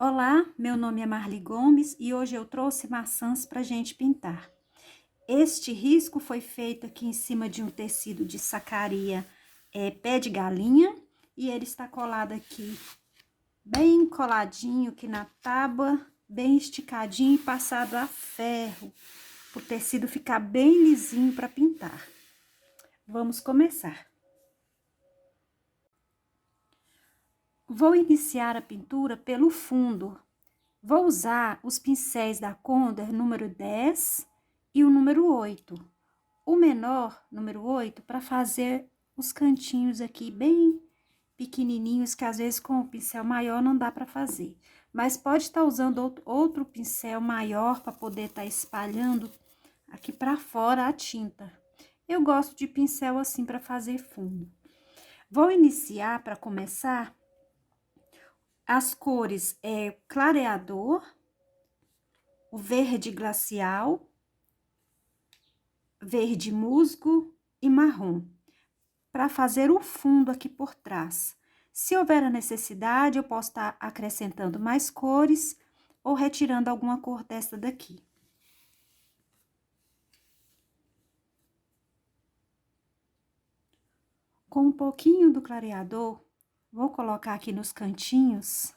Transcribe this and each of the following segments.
Olá, meu nome é Marli Gomes e hoje eu trouxe maçãs para gente pintar. Este risco foi feito aqui em cima de um tecido de sacaria pé de galinha e ele está colado aqui, bem coladinho aqui na tábua, bem esticadinho e passado a ferro, para o tecido ficar bem lisinho para pintar. Vamos começar. Vou iniciar a pintura pelo fundo. Vou usar os pincéis da Conder número 10 e o número 8. O menor, número 8, para fazer os cantinhos aqui bem pequenininhos, que às vezes com o pincel maior não dá para fazer. Mas pode estar usando outro pincel maior para poder estar espalhando aqui para fora a tinta. Eu gosto de pincel assim para fazer fundo. Vou iniciar, para começar, as cores clareador, o verde glacial, verde musgo e marrom, para fazer o fundo aqui por trás. Se houver a necessidade, eu posso estar acrescentando mais cores ou retirando alguma cor desta daqui. Com um pouquinho do clareador, vou colocar aqui nos cantinhos,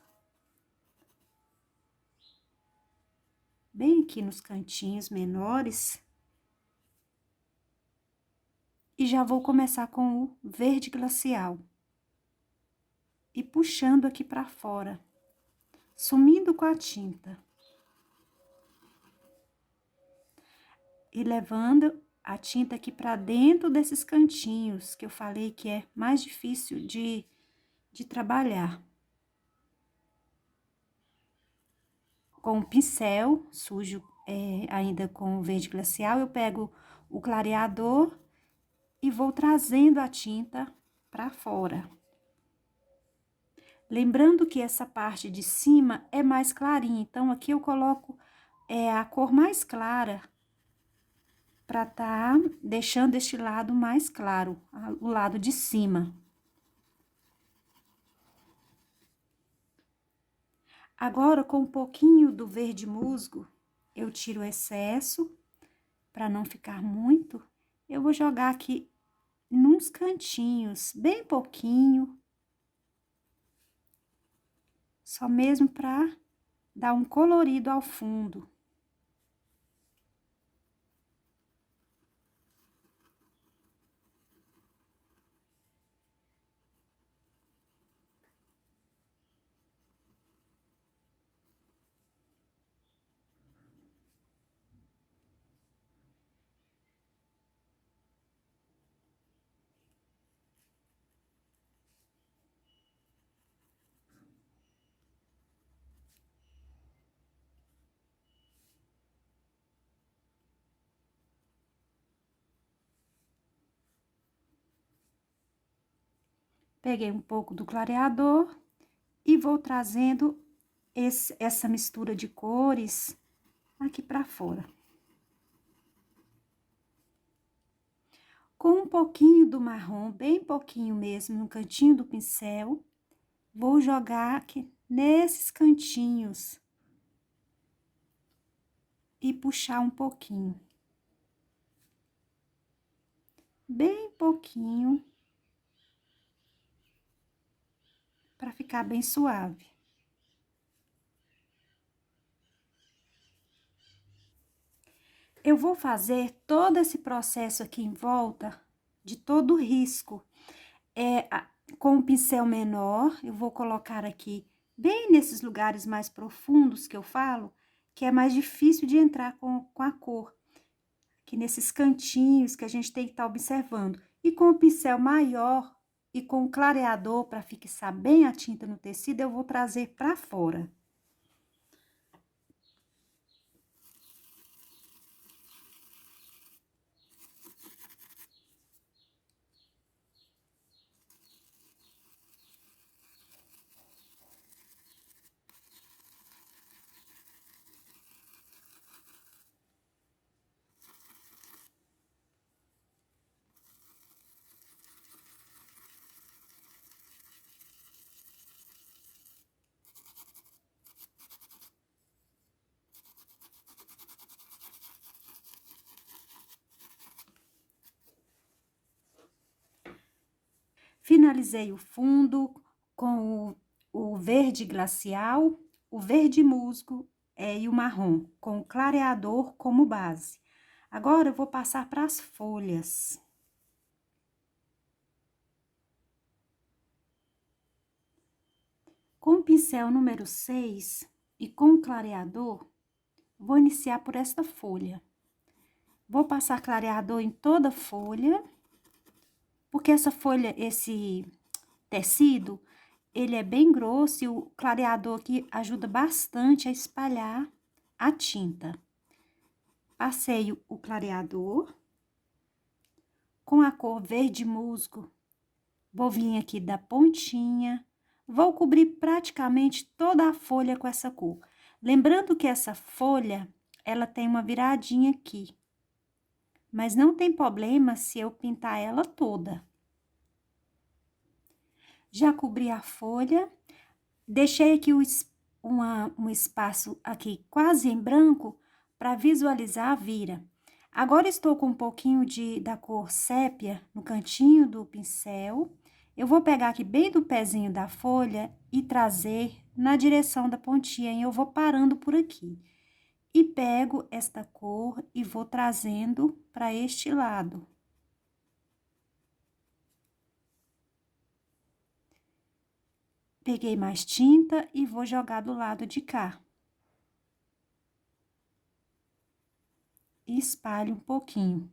bem aqui nos cantinhos menores. E já vou começar com o verde glacial. E puxando aqui para fora, sumindo com a tinta. E levando a tinta aqui para dentro desses cantinhos, que eu falei que é mais difícil de trabalhar. Com o pincel sujo, ainda com o verde glacial, eu pego o clareador e vou trazendo a tinta para fora. Lembrando que essa parte de cima é mais clarinha, então aqui eu coloco a cor mais clara, para tá deixando este lado mais claro, o lado de cima. Agora, com um pouquinho do verde musgo, eu tiro o excesso, para não ficar muito. Eu vou jogar aqui nos cantinhos, bem pouquinho, só mesmo para dar um colorido ao fundo. Peguei um pouco do clareador e vou trazendo essa mistura de cores aqui para fora. Com um pouquinho do marrom, bem pouquinho mesmo, no cantinho do pincel, vou jogar aqui nesses cantinhos e puxar um pouquinho. Bem pouquinho, para ficar bem suave. Eu vou fazer todo esse processo aqui em volta, de todo o risco. Com o pincel menor, eu vou colocar aqui, bem nesses lugares mais profundos que eu falo, que é mais difícil de entrar com a cor. Aqui nesses cantinhos que a gente tem que estar observando. E com o pincel maior e com o clareador, para fixar bem a tinta no tecido, eu vou trazer para fora. Finalizei o fundo com o verde glacial, o verde musgo e o marrom, com o clareador como base. Agora, eu vou passar para as folhas. Com o pincel número 6 e com o clareador, vou iniciar por esta folha. Vou passar clareador em toda a folha, porque essa folha, esse tecido, ele é bem grosso e o clareador aqui ajuda bastante a espalhar a tinta. Passei o clareador com a cor verde musgo. Vou vir aqui da pontinha, vou cobrir praticamente toda a folha com essa cor. Lembrando que essa folha, ela tem uma viradinha aqui, mas não tem problema se eu pintar ela toda. Já cobri a folha, deixei aqui um espaço aqui quase em branco para visualizar a vira. Agora, estou com um pouquinho da cor sépia no cantinho do pincel. Eu vou pegar aqui bem do pezinho da folha e trazer na direção da pontinha, e eu vou parando por aqui. E pego esta cor e vou trazendo para este lado. Peguei mais tinta e vou jogar do lado de cá. E espalho um pouquinho.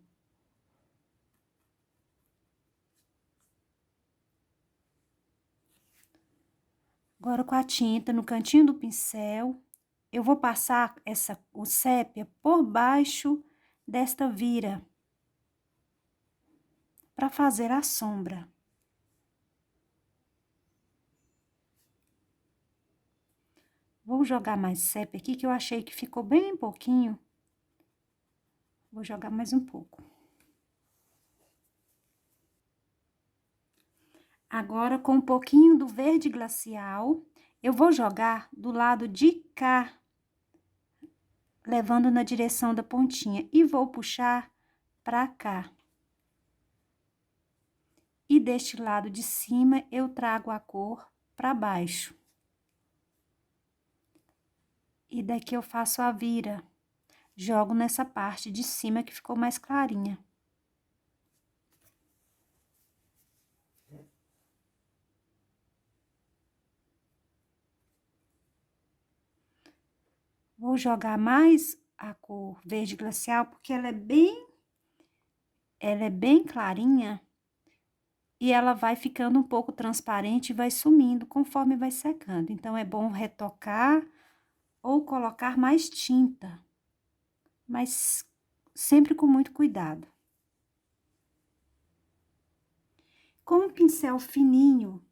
Agora, com a tinta no cantinho do pincel, eu vou passar o sépia por baixo desta vira, para fazer a sombra. Vou jogar mais sépia aqui, que eu achei que ficou bem pouquinho. Vou jogar mais um pouco. Agora, com um pouquinho do verde glacial, eu vou jogar do lado de cá, levando na direção da pontinha, e vou puxar pra cá. E deste lado de cima, eu trago a cor pra baixo. E daqui eu faço a vira. Jogo nessa parte de cima que ficou mais clarinha. Vou jogar mais a cor verde glacial, porque ela é bem clarinha. E ela vai ficando um pouco transparente e vai sumindo conforme vai secando. Então, é bom retocar ou colocar mais tinta, mas sempre com muito cuidado. Com o pincel fininho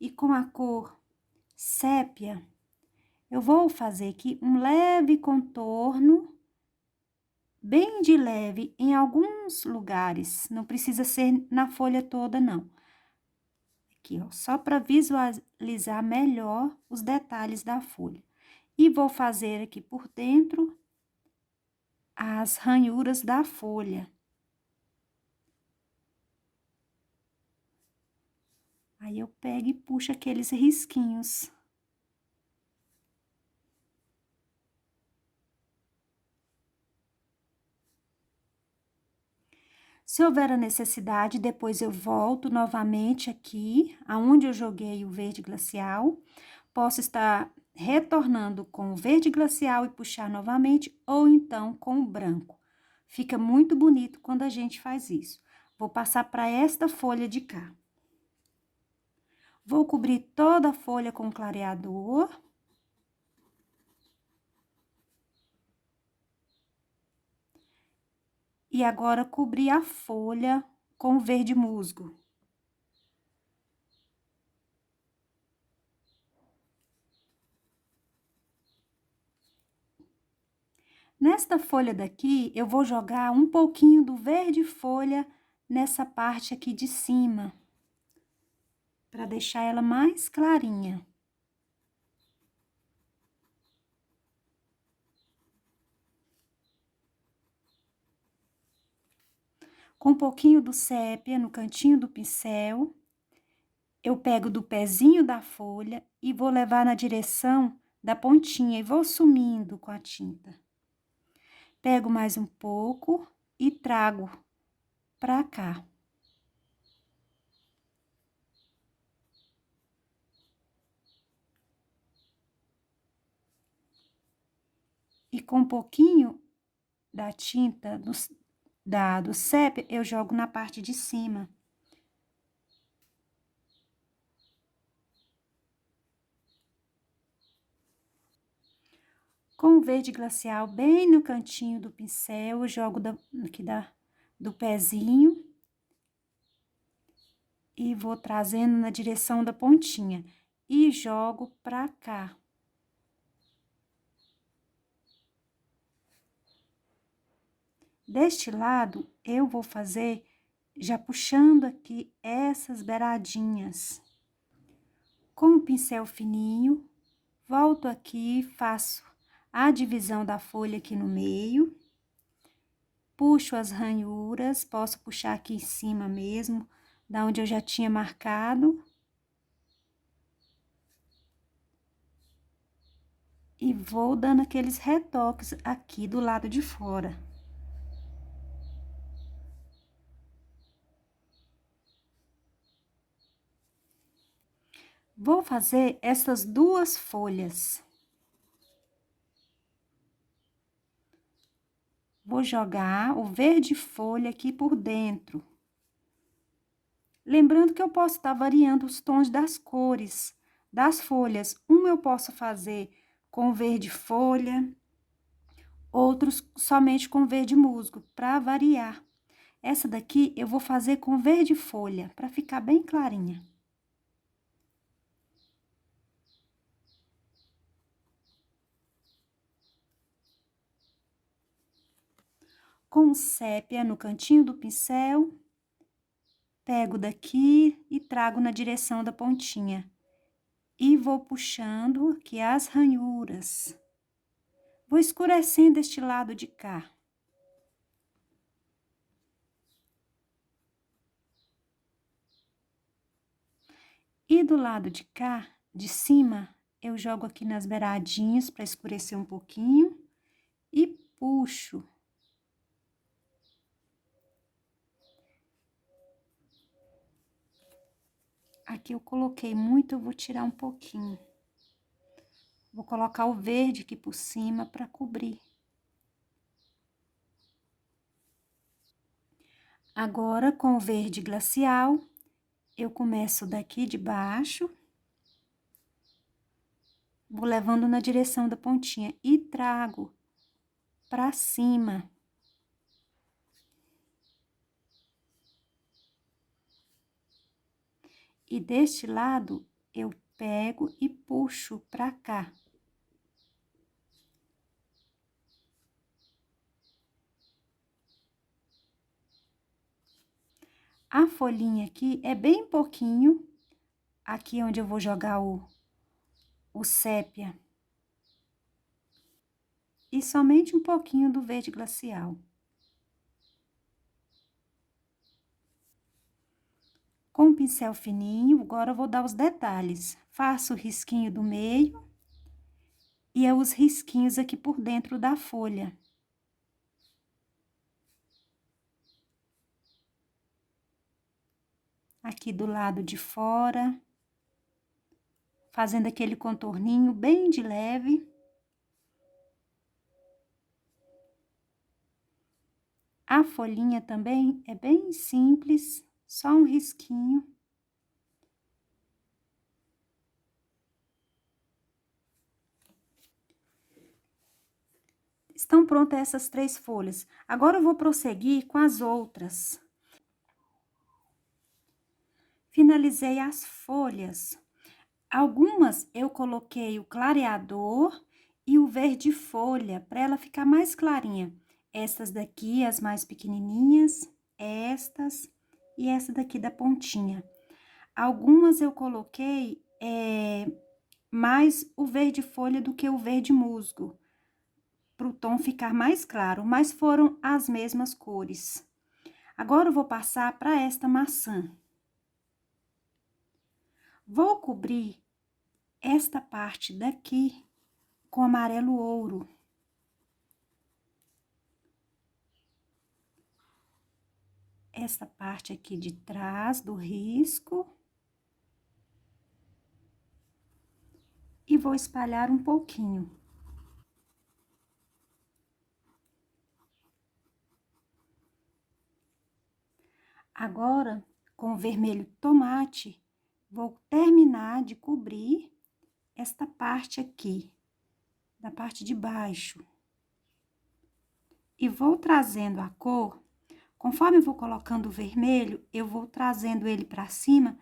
e com a cor sépia, eu vou fazer aqui um leve contorno, bem de leve, em alguns lugares. Não precisa ser na folha toda, não. Aqui, ó, só para visualizar melhor os detalhes da folha. E vou fazer aqui por dentro as ranhuras da folha. Aí, eu pego e puxo aqueles risquinhos. Se houver a necessidade, depois eu volto novamente aqui, aonde eu joguei o verde glacial. Posso estar retornando com o verde glacial e puxar novamente, ou então com o branco. Fica muito bonito quando a gente faz isso. Vou passar para esta folha de cá. Vou cobrir toda a folha com clareador. E agora, cobrir a folha com verde musgo. Nesta folha daqui, eu vou jogar um pouquinho do verde folha nessa parte aqui de cima, para deixar ela mais clarinha. Com um pouquinho do sépia no cantinho do pincel, eu pego do pezinho da folha e vou levar na direção da pontinha e vou sumindo com a tinta. Pego mais um pouco e trago pra cá. E com um pouquinho da tinta do sépia, eu jogo na parte de cima. Com o verde glacial bem no cantinho do pincel, eu jogo aqui do pezinho. E vou trazendo na direção da pontinha. E jogo pra cá. Deste lado, eu vou fazer já puxando aqui essas beiradinhas. Com o pincel fininho, volto aqui, faço a divisão da folha aqui no meio. Puxo as ranhuras, posso puxar aqui em cima mesmo, da onde eu já tinha marcado. E vou dando aqueles retoques aqui do lado de fora. Vou fazer essas duas folhas. Vou jogar o verde folha aqui por dentro. Lembrando que eu posso estar variando os tons das cores das folhas. Um eu posso fazer com verde folha, outros somente com verde musgo, para variar. Essa daqui eu vou fazer com verde folha, para ficar bem clarinha. Com sépia no cantinho do pincel, pego daqui e trago na direção da pontinha. E vou puxando aqui as ranhuras. Vou escurecendo este lado de cá. E do lado de cá, de cima, eu jogo aqui nas beiradinhas para escurecer um pouquinho. E puxo. Aqui eu coloquei muito, eu vou tirar um pouquinho. Vou colocar o verde aqui por cima para cobrir. Agora, com o verde glacial, eu começo daqui de baixo. Vou levando na direção da pontinha e trago para cima. E deste lado, eu pego e puxo pra cá. A folhinha aqui é bem pouquinho, aqui onde eu vou jogar o sépia. E somente um pouquinho do verde glacial. Com o pincel fininho, agora eu vou dar os detalhes. Faço o risquinho do meio e os risquinhos aqui por dentro da folha. Aqui do lado de fora, fazendo aquele contorninho bem de leve. A folhinha também é bem simples, só um risquinho. Estão prontas essas 3 folhas. Agora, eu vou prosseguir com as outras. Finalizei as folhas. Algumas eu coloquei o clareador e o verde folha, para ela ficar mais clarinha. Essas daqui, as mais pequenininhas, estas e essa daqui da pontinha. Algumas eu coloquei mais o verde folha do que o verde musgo, para o tom ficar mais claro, mas foram as mesmas cores. Agora, eu vou passar para esta maçã. Vou cobrir esta parte daqui com amarelo ouro. Essa parte aqui de trás do risco. E vou espalhar um pouquinho. Agora, com o vermelho tomate, vou terminar de cobrir esta parte aqui, da parte de baixo. E vou trazendo a cor, conforme eu vou colocando o vermelho, eu vou trazendo ele para cima,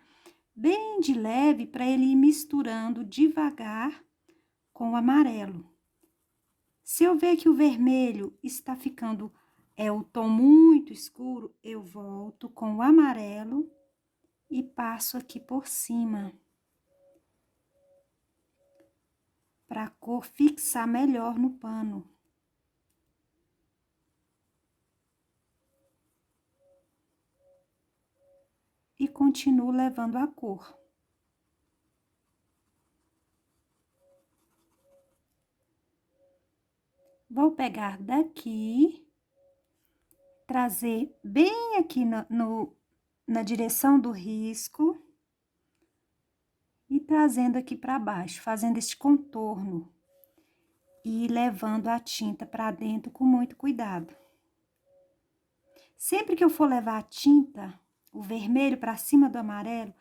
bem de leve, para ele ir misturando devagar com o amarelo. Se eu ver que o vermelho está ficando o tom muito escuro, eu volto com o amarelo e passo aqui por cima, para a cor fixar melhor no pano. E continuo levando a cor. Vou pegar daqui, trazer bem aqui na direção do risco e trazendo aqui para baixo, fazendo este contorno e levando a tinta para dentro com muito cuidado. Sempre que eu for levar a tinta, o vermelho para cima do amarelo,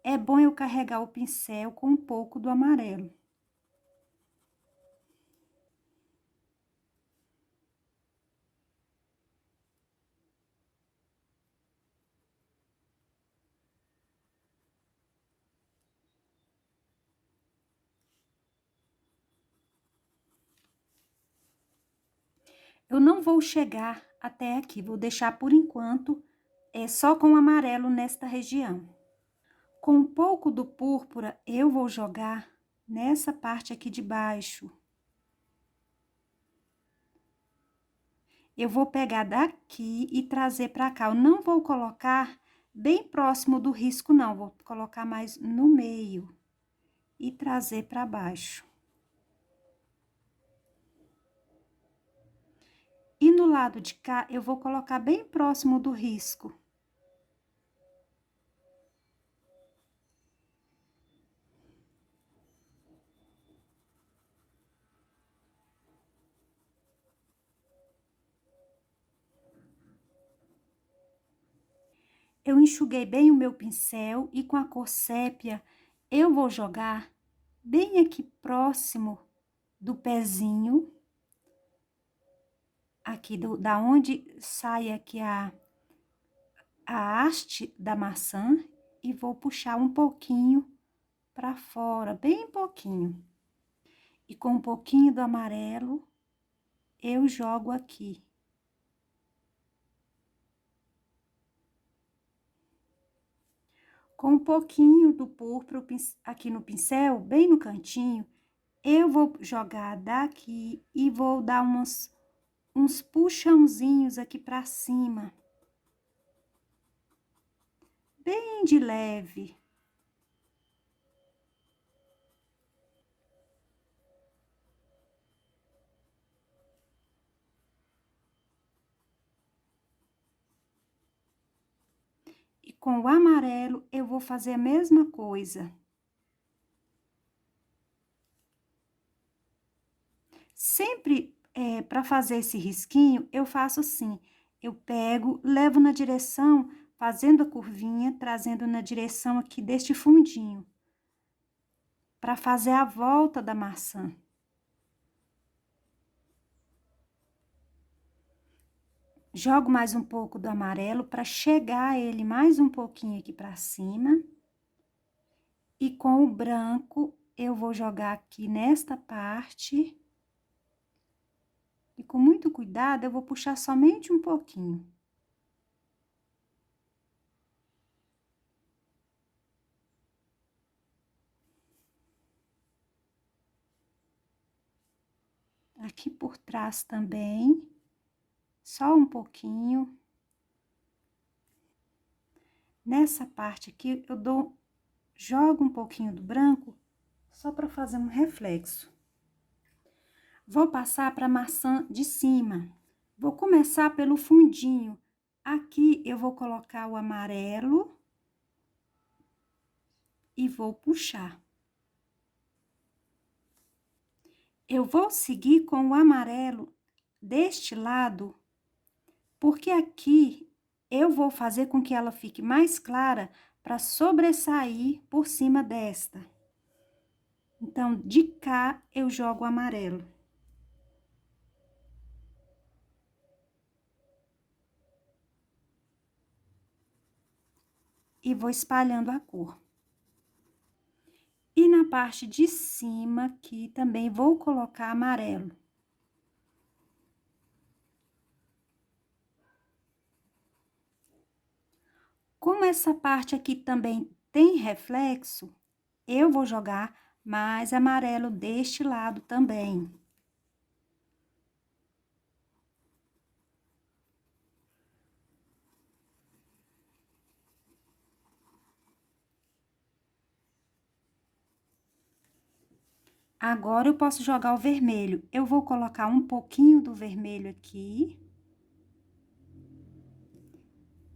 é bom eu carregar o pincel com um pouco do amarelo. Eu não vou chegar até aqui, vou deixar por enquanto só com o amarelo nesta região. Com um pouco do púrpura, eu vou jogar nessa parte aqui de baixo. Eu vou pegar daqui e trazer para cá. Eu não vou colocar bem próximo do risco, não. Vou colocar mais no meio e trazer para baixo. E no lado de cá, eu vou colocar bem próximo do risco. Eu enxuguei bem o meu pincel e com a cor sépia, eu vou jogar bem aqui próximo do pezinho, aqui da onde sai aqui a haste da maçã, e vou puxar um pouquinho para fora, bem pouquinho. E com um pouquinho do amarelo, eu jogo aqui. Com um pouquinho do púrpura aqui no pincel, bem no cantinho, eu vou jogar daqui e vou dar uns puxãozinhos aqui pra cima. Bem de leve. E com o amarelo, eu vou fazer a mesma coisa. Sempre, para fazer esse risquinho, eu faço assim. Eu pego, levo na direção, fazendo a curvinha, trazendo na direção aqui deste fundinho. Para fazer a volta da maçã. Jogo mais um pouco do amarelo para chegar ele mais um pouquinho aqui para cima. E com o branco, eu vou jogar aqui nesta parte. E com muito cuidado, eu vou puxar somente um pouquinho. Aqui por trás também, só um pouquinho. Nessa parte aqui, eu dou jogo um pouquinho do branco só para fazer um reflexo. Vou passar para a maçã de cima. Vou começar pelo fundinho. Aqui eu vou colocar o amarelo e vou puxar. Eu vou seguir com o amarelo deste lado, porque aqui eu vou fazer com que ela fique mais clara para sobressair por cima desta. Então, de cá eu jogo o amarelo. E vou espalhando a cor. E na parte de cima aqui também vou colocar amarelo. Como essa parte aqui também tem reflexo, eu vou jogar mais amarelo deste lado também. Agora, eu posso jogar o vermelho. Eu vou colocar um pouquinho do vermelho aqui.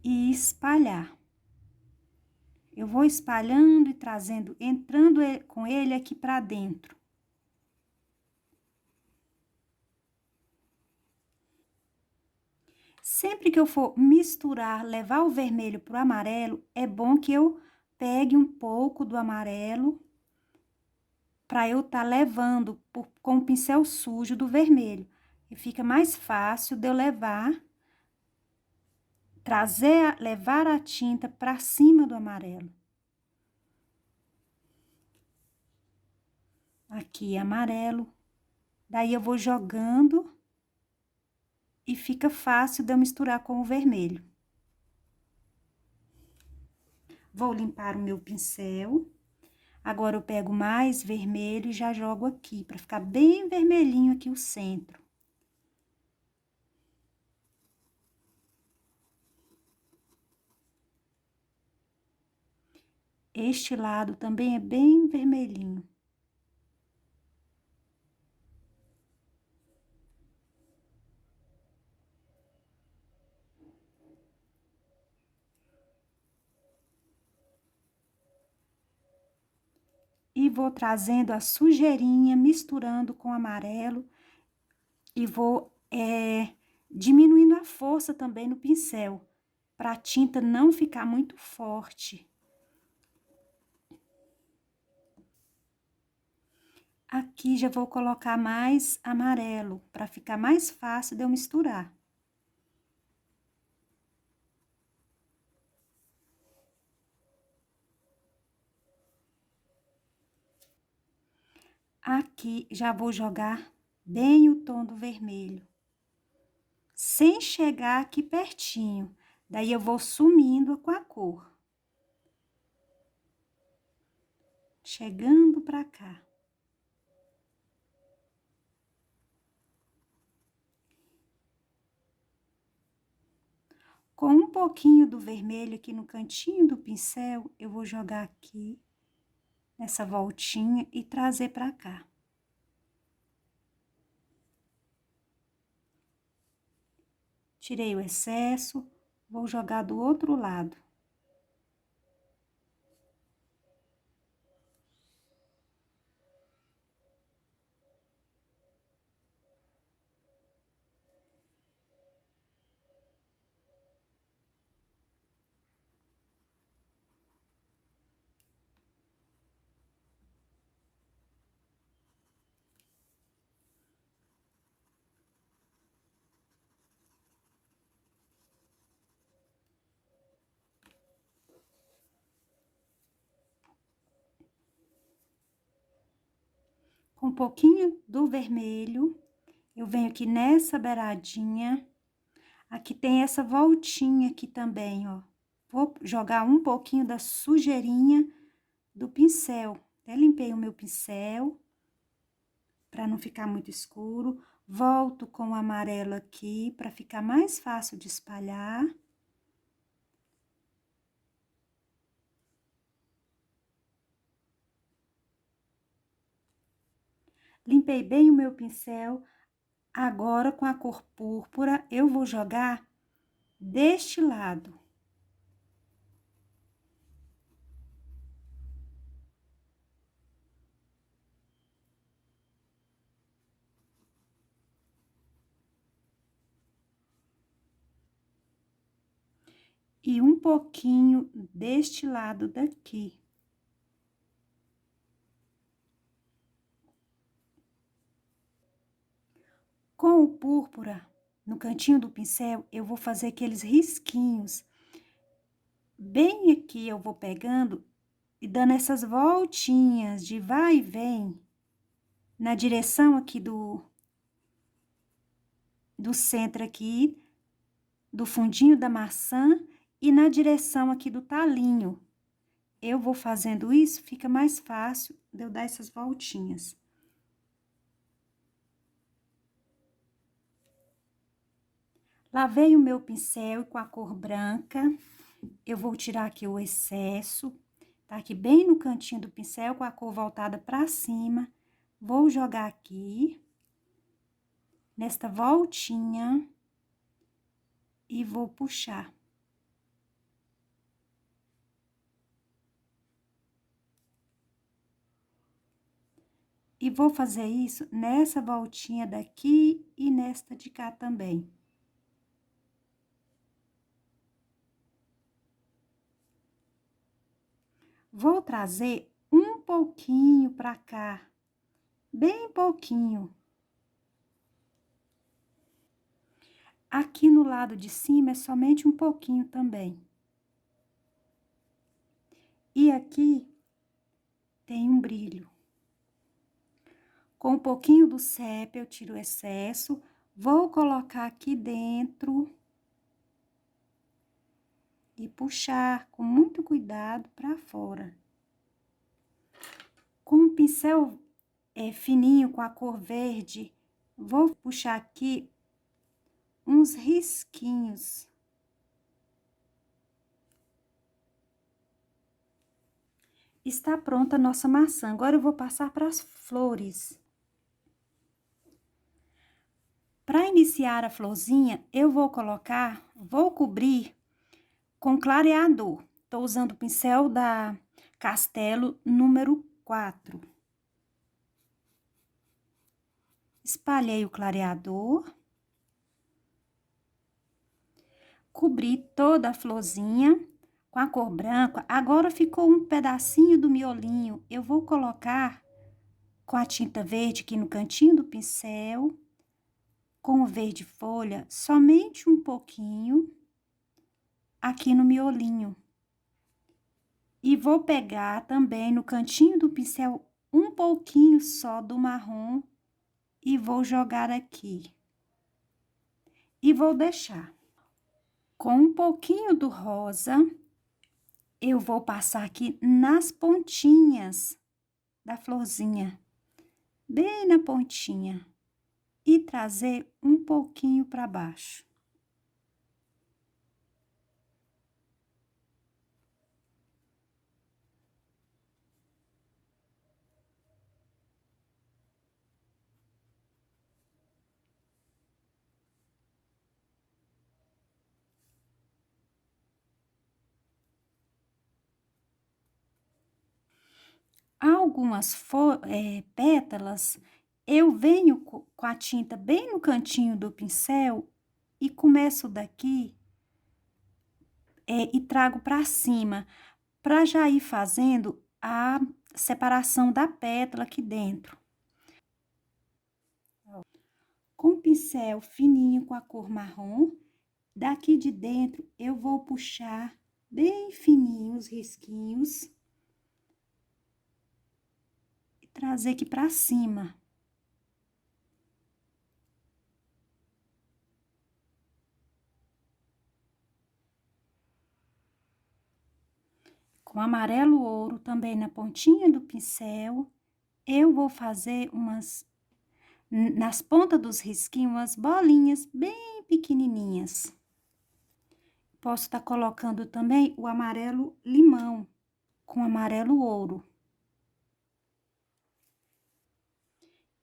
E espalhar. Eu vou espalhando e trazendo, entrando com ele aqui pra dentro. Sempre que eu for misturar, levar o vermelho pro amarelo, é bom que eu pegue um pouco do amarelo para eu tá levando com o pincel sujo do vermelho. E fica mais fácil de eu levar, levar a tinta para cima do amarelo. Aqui amarelo. Daí eu vou jogando e fica fácil de eu misturar com o vermelho. Vou limpar o meu pincel. Agora, eu pego mais vermelho e já jogo aqui, para ficar bem vermelhinho aqui o centro. Este lado também é bem vermelhinho. E vou trazendo a sujeirinha, misturando com amarelo. E vou diminuindo a força também no pincel, para a tinta não ficar muito forte. Aqui já vou colocar mais amarelo, para ficar mais fácil de eu misturar. Aqui já vou jogar bem o tom do vermelho, sem chegar aqui pertinho. Daí, eu vou sumindo com a cor. Chegando pra cá. Com um pouquinho do vermelho aqui no cantinho do pincel, eu vou jogar aqui, nessa voltinha, e trazer pra cá. Tirei o excesso, vou jogar do outro lado. Com um pouquinho do vermelho, eu venho aqui nessa beiradinha. Aqui tem essa voltinha aqui também, ó. Vou jogar um pouquinho da sujeirinha do pincel. Até limpei o meu pincel, para não ficar muito escuro. Volto com o amarelo aqui, para ficar mais fácil de espalhar. Limpei bem o meu pincel. Agora, com a cor púrpura, eu vou jogar deste lado. E um pouquinho deste lado daqui. Com o púrpura, no cantinho do pincel, eu vou fazer aqueles risquinhos. Bem aqui eu vou pegando e dando essas voltinhas de vai e vem na direção aqui do centro aqui, do fundinho da maçã e na direção aqui do talinho. Eu vou fazendo isso, fica mais fácil de eu dar essas voltinhas. Lavei o meu pincel com a cor branca. Eu vou tirar aqui o excesso. Tá aqui bem no cantinho do pincel, com a cor voltada pra cima. Vou jogar aqui, nesta voltinha, e vou puxar. E vou fazer isso nessa voltinha daqui e nesta de cá também. Vou trazer um pouquinho pra cá, bem pouquinho. Aqui no lado de cima é somente um pouquinho também. E aqui tem um brilho. Com um pouquinho do sépia, eu tiro o excesso, vou colocar aqui dentro e puxar com muito cuidado para fora. Com um pincel fininho com a cor verde, vou puxar aqui uns risquinhos. Está pronta a nossa maçã. Agora eu vou passar para as flores. Para iniciar a florzinha, eu vou cobrir com clareador. Tô usando o pincel da Castelo número 4. Espalhei o clareador. Cobri toda a florzinha com a cor branca. Agora ficou um pedacinho do miolinho. Eu vou colocar com a tinta verde aqui no cantinho do pincel, com o verde folha, somente um pouquinho aqui no miolinho. E vou pegar também no cantinho do pincel um pouquinho só do marrom e vou jogar aqui. E vou deixar. Com um pouquinho do rosa, eu vou passar aqui nas pontinhas da florzinha, bem na pontinha, e trazer um pouquinho para baixo. Algumas pétalas, eu venho com a tinta bem no cantinho do pincel e começo daqui e trago para cima, para já ir fazendo a separação da pétala aqui dentro. Com o pincel fininho com a cor marrom, daqui de dentro eu vou puxar bem fininho os risquinhos e trazer aqui para cima. Com amarelo ouro também na pontinha do pincel, eu vou fazer nas pontas dos risquinhos, umas bolinhas bem pequenininhas. Posso estar colocando também o amarelo limão com amarelo ouro.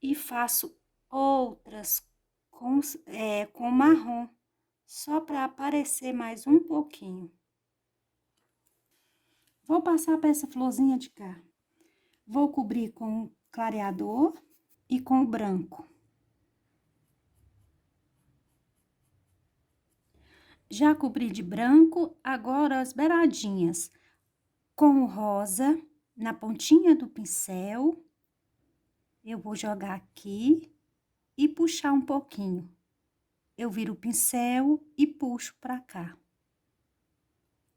e faço outras com marrom, só para aparecer mais um pouquinho. Vou passar para essa florzinha de cá. Vou cobrir com clareador e com o branco. Já cobri de branco, agora as beiradinhas. Com o rosa, na pontinha do pincel, eu vou jogar aqui e puxar um pouquinho. Eu viro o pincel e puxo pra cá.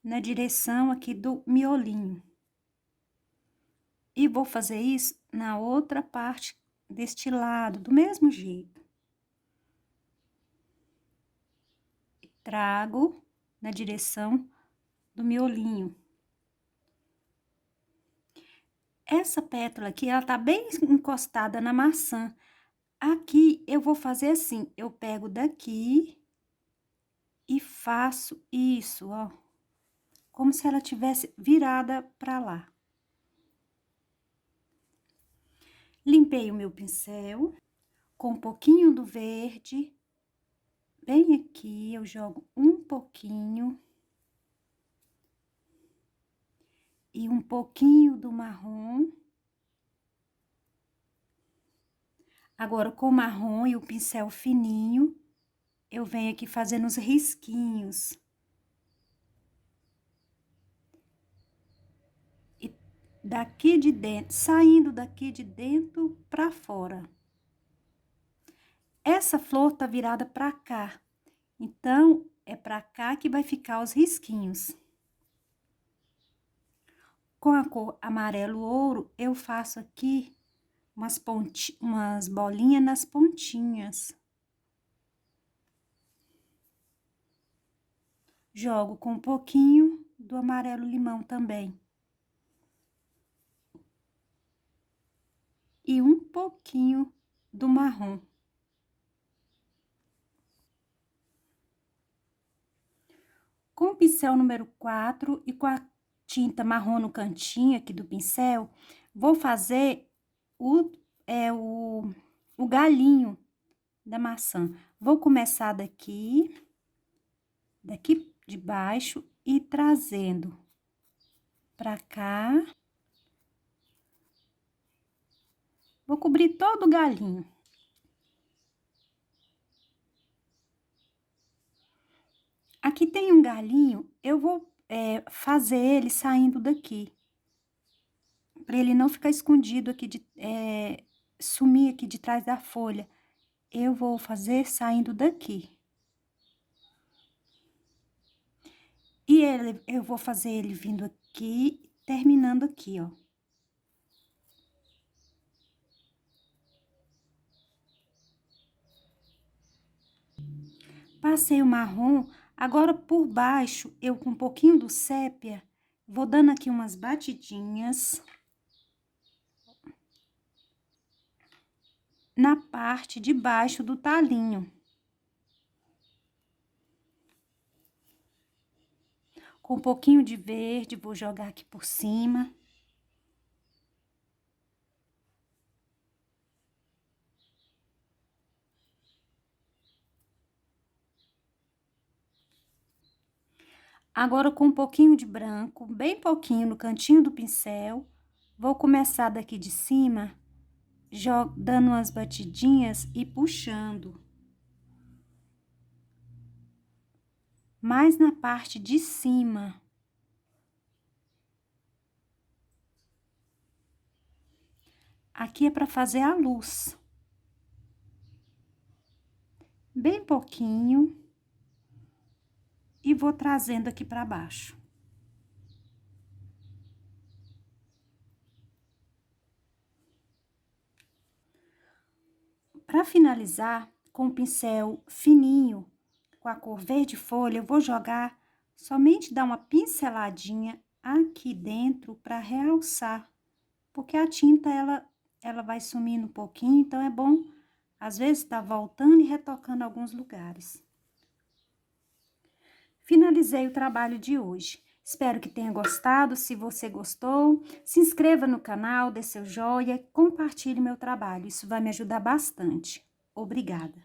Na direção aqui do miolinho. E vou fazer isso na outra parte deste lado, do mesmo jeito. Trago na direção do miolinho. Essa pétala aqui, ela tá bem encostada na maçã. Aqui, eu vou fazer assim, eu pego daqui e faço isso, ó. Como se ela tivesse virada pra lá. Limpei o meu pincel com um pouquinho do verde. Bem aqui, eu jogo um pouquinho. E um pouquinho do marrom. Agora, com o marrom e o pincel fininho, eu venho aqui fazendo os risquinhos. E daqui de dentro, saindo daqui de dentro pra fora. Essa flor tá virada pra cá, então, é pra cá que vai ficar os risquinhos. Com a cor amarelo ouro, eu faço aqui umas bolinhas nas pontinhas. Jogo com um pouquinho do amarelo limão também. E um pouquinho do marrom. Com o pincel número 4 e com a tinta marrom no cantinho aqui do pincel, vou fazer o galinho da maçã. Vou começar daqui de baixo e trazendo pra cá. Vou cobrir todo o galinho. Aqui tem um galinho, eu vou fazer ele saindo daqui. Pra ele não ficar escondido aqui, sumir aqui de trás da folha. Eu vou fazer saindo daqui. E eu vou fazer ele vindo aqui, terminando aqui, ó. Passei o marrom, agora por baixo, eu com um pouquinho do sépia, vou dando aqui umas batidinhas. Na parte de baixo do talinho. Com um pouquinho de verde, vou jogar aqui por cima. Agora, com um pouquinho de branco, bem pouquinho no cantinho do pincel, vou começar daqui de cima, dando umas batidinhas e puxando. Mais na parte de cima. Aqui é para fazer a luz. Bem pouquinho. E vou trazendo aqui para baixo. Para finalizar, com o pincel fininho, com a cor verde folha, eu vou jogar, somente dar uma pinceladinha aqui dentro para realçar. Porque a tinta, ela vai sumindo um pouquinho, então é bom, às vezes, tá voltando e retocando alguns lugares. Finalizei o trabalho de hoje. Espero que tenha gostado. Se você gostou, se inscreva no canal, dê seu joinha, compartilhe meu trabalho. Isso vai me ajudar bastante. Obrigada.